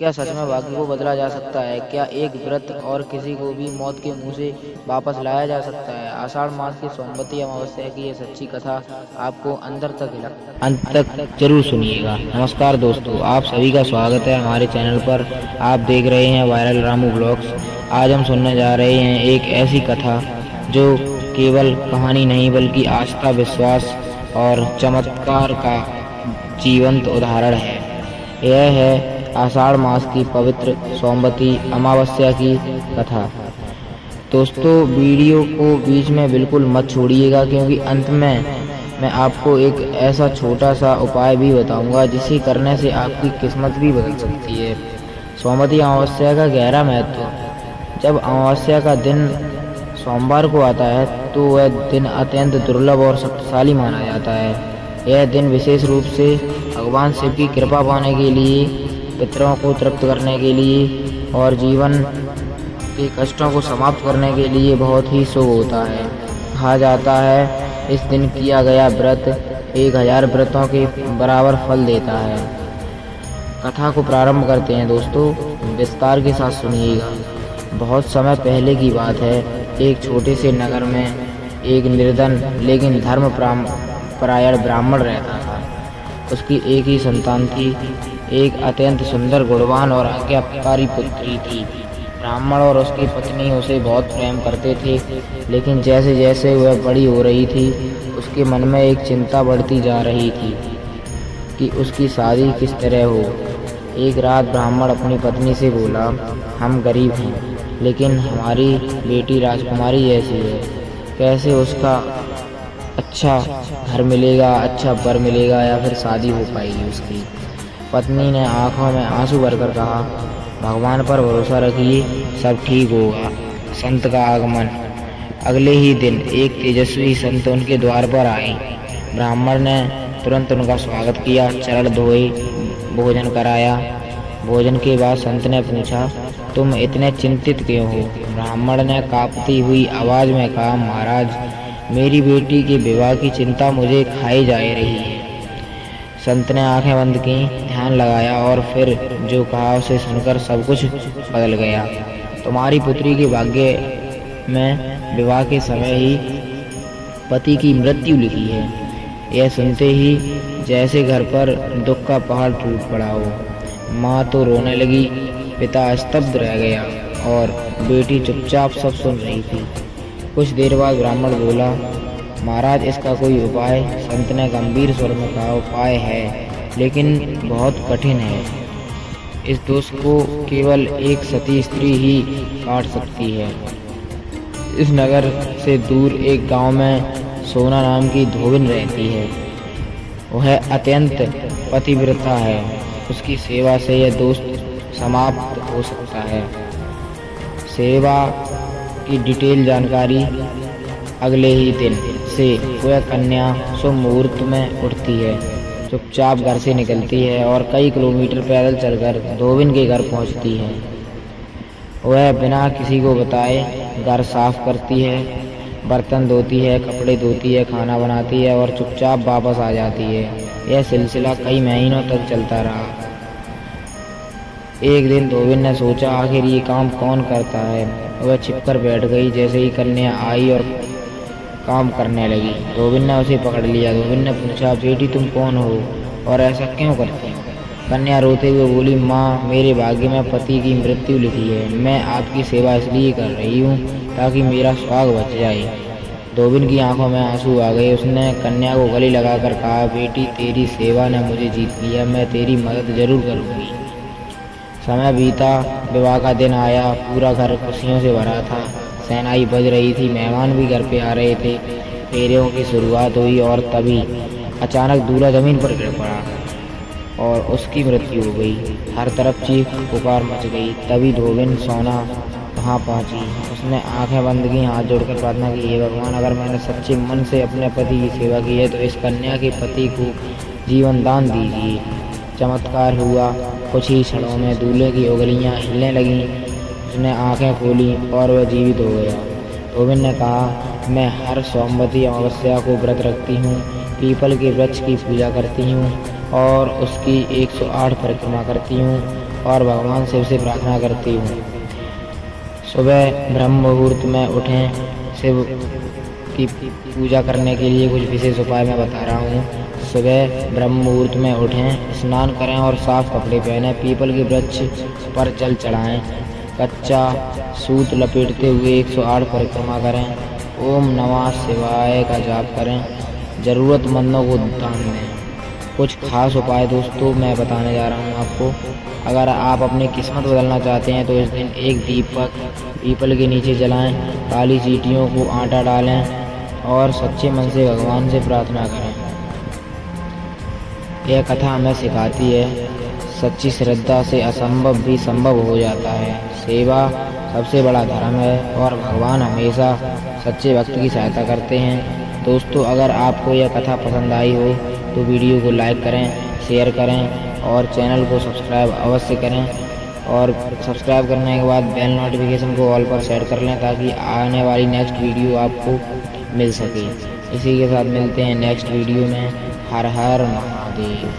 क्या सच में भाग्य को बदला जा सकता है? क्या एक व्रत और किसी को भी मौत के मुंह से वापस लाया जा सकता है? आषाढ़ मास की सोमवती अमावस्या की ये सच्ची कथा आपको अंत तक जरूर सुनिएगा। नमस्कार दोस्तों, आप सभी का स्वागत है हमारे चैनल पर। आप देख रहे हैं वायरल रामू ब्लॉग्स। आज हम सुनने जा रहे हैं एक ऐसी कथा जो केवल कहानी नहीं बल्कि आस्था, विश्वास और चमत्कार का जीवंत उदाहरण है। यह है आषाढ़ मास की पवित्र सोमवती अमावस्या की कथा। दोस्तों, वीडियो को बीच में बिल्कुल मत छोड़िएगा, क्योंकि अंत में मैं आपको एक ऐसा छोटा सा उपाय भी बताऊंगा जिसे करने से आपकी किस्मत भी बदल सकती है। सोमवती अमावस्या का गहरा महत्व। जब अमावस्या का दिन सोमवार को आता है तो वह दिन अत्यंत दुर्लभ और शक्तिशाली माना जाता है। यह दिन विशेष रूप से भगवान शिव की कृपा पाने के लिए, पितरों को तृप्त करने के लिए और जीवन के कष्टों को समाप्त करने के लिए बहुत ही शुभ होता है। कहा जाता है इस दिन किया गया व्रत 1000 व्रतों के बराबर फल देता है। कथा को प्रारंभ करते हैं दोस्तों, विस्तार के साथ सुनिएगा। बहुत समय पहले की बात है। एक छोटे से नगर में एक निर्धन लेकिन धर्मपरायण ब्राह्मण रहता था। उसकी एक ही संतान थी, एक अत्यंत सुंदर, गुणवान और आज्ञाकारी पुत्री थी। ब्राह्मण और उसकी पत्नी उसे बहुत प्रेम करते थे, लेकिन जैसे जैसे वह बड़ी हो रही थी उसके मन में एक चिंता बढ़ती जा रही थी कि उसकी शादी किस तरह हो। एक रात ब्राह्मण अपनी पत्नी से बोला, हम गरीब हैं, लेकिन हमारी बेटी राजकुमारी जैसी है, कैसे उसका अच्छा घर मिलेगा, अच्छा वर मिलेगा या फिर शादी हो पाएगी उसकी। पत्नी ने आंखों में आंसू भरकर कहा, भगवान पर भरोसा रखिए, सब ठीक होगा। संत का आगमन। अगले ही दिन एक तेजस्वी संत उनके द्वार पर आए। ब्राह्मण ने तुरंत उनका स्वागत किया, चरण धोए, भोजन कराया। भोजन के बाद संत ने पूछा, तुम इतने चिंतित क्यों हो? ब्राह्मण ने कांपती हुई आवाज में कहा, महाराज, मेरी बेटी के विवाह की चिंता मुझे खाई जा रही है। संत ने आंखें बंद की, ध्यान लगाया और फिर जो कहा उसे सुनकर सब कुछ बदल गया। तुम्हारी पुत्री के भाग्य में विवाह के समय ही पति की मृत्यु लिखी है। यह सुनते ही जैसे घर पर दुख का पहाड़ टूट पड़ा हो। माँ तो रोने लगी, पिता स्तब्ध रह गया और बेटी चुपचाप सब सुन रही थी। कुछ देर बाद ब्राह्मण बोला, महाराज, इसका कोई उपाय? संत ने गंभीर स्वर में कहा, उपाय है, लेकिन बहुत कठिन है। इस दोष को केवल एक सती स्त्री ही काट सकती है। इस नगर से दूर एक गांव में सोना नाम की धोबिन रहती है। वह अत्यंत पतिव्रता है। उसकी सेवा से यह दोष समाप्त हो सकता है। सेवा की डिटेल जानकारी। अगले ही दिन से वह कन्या शुभ मुहूर्त में उठती है, चुपचाप घर से निकलती है और कई किलोमीटर पैदल चलकर धोबिन के घर पहुंचती है। वह बिना किसी को बताए घर साफ करती है, बर्तन धोती है, कपड़े धोती है, खाना बनाती है और चुपचाप वापस आ जाती है। यह सिलसिला कई महीनों तक चलता रहा। एक दिन धोबिन ने सोचा, आखिर ये काम कौन करता है। वह छिपकर बैठ गई। जैसे ही कन्या आई और काम करने लगी, धोबिन ने उसे पकड़ लिया। धोबिन ने पूछा, बेटी, तुम कौन हो और ऐसा क्यों करती हो? कन्या रोते हुए बोली, माँ, मेरे भाग्य में पति की मृत्यु लिखी है। मैं आपकी सेवा इसलिए कर रही हूँ ताकि मेरा सुहाग बच जाए। धोबिन की आंखों में आंसू आ गए। उसने कन्या को गले लगाकर कहा, बेटी, तेरी सेवा ने मुझे जीत लिया, मैं तेरी मदद जरूर करूँगी। समय बीता, विवाह का दिन आया। पूरा घर खुशियों से भरा था। शहनाई बज रही थी, मेहमान भी घर पे आ रहे थे। फेरियों की शुरुआत हुई और तभी अचानक दूल्हा जमीन पर गिर पड़ा और उसकी मृत्यु हो गई। हर तरफ चीख पुकार मच गई। तभी धोबिन सोना वहाँ पहुँची। उसने आंखें बंद की, हाथ जोड़कर प्रार्थना की, हे भगवान, अगर मैंने सच्चे मन से अपने पति की सेवा की है तो इस कन्या के पति को जीवन दान दीजिए। चमत्कार हुआ। कुछ ही क्षणों में दूल्हे की उंगलियां हिलने लगीं। उसने आंखें खोली और वह जीवित हो गया। धोबिन ने कहा, मैं हर सोमवती अमावस्या को व्रत रखती हूँ, पीपल के वृक्ष की पूजा करती हूँ और उसकी 108 परिक्रमा करती हूँ और भगवान शिव से प्रार्थना करती हूँ। सुबह ब्रह्म मुहूर्त में उठें। शिव की पूजा करने के लिए कुछ विशेष उपाय मैं बता रहा हूँ। सुबह ब्रह्म मुहूर्त में उठें, स्नान करें और साफ कपड़े पहनें। पीपल के वृक्ष पर जल चढ़ाएं। कच्चा सूत लपेटते हुए 108 परिक्रमा करें। ओम नमः शिवाय का जाप करें। ज़रूरतमंदों को दान दें। कुछ खास उपाय दोस्तों मैं बताने जा रहा हूँ आपको। अगर आप अपनी किस्मत बदलना चाहते हैं तो इस दिन एक दीपक पीपल के नीचे जलाएं, काली चींटियों को आटा डालें और सच्चे मन से भगवान से प्रार्थना करें। यह कथा हमें सिखाती है सच्ची श्रद्धा से असंभव भी संभव हो जाता है। सेवा सबसे बड़ा धर्म है और भगवान हमेशा सच्चे भक्त की सहायता करते हैं। दोस्तों, अगर आपको यह कथा पसंद आई हो तो वीडियो को लाइक करें, शेयर करें और चैनल को सब्सक्राइब अवश्य करें। और सब्सक्राइब करने के बाद बेल नोटिफिकेशन को ऑल पर सेट कर लें ताकि आने वाली नेक्स्ट वीडियो आपको मिल सके। इसी के साथ मिलते हैं नेक्स्ट वीडियो में। हर हर महादेव।